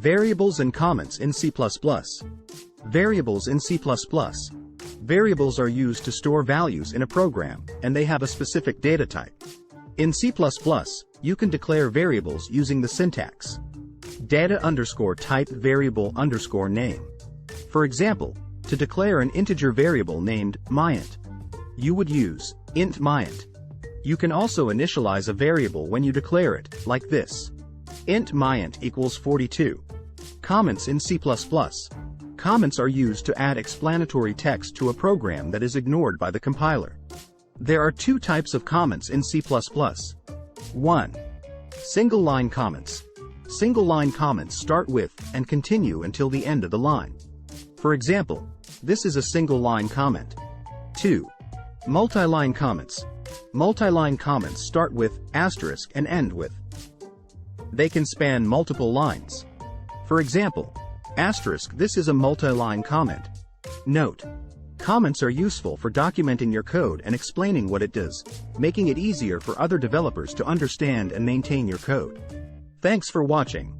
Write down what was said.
Variables and comments in C++. Variables in C++. Variables are used to store values in a program, and they have a specific data type. In C++, you can declare variables using the syntax data_type variable_name. For example, to declare an integer variable named myInt, you would use int myInt. You can also initialize a variable when you declare it, like this: int myInt equals 42. Comments in C++. Comments are used to add explanatory text to a program that is ignored by the compiler. There are two types of comments in C++. 1. Single-line comments. Single-line comments start with and continue until the end of the line. For example, this is a single-line comment. 2. Multi-line comments. Multi-line comments start with asterisk and end with. They can span multiple lines. For example, asterisk, this is a multi-line comment. Note: comments are useful for documenting your code and explaining what it does, making it easier for other developers to understand and maintain your code. Thanks for watching.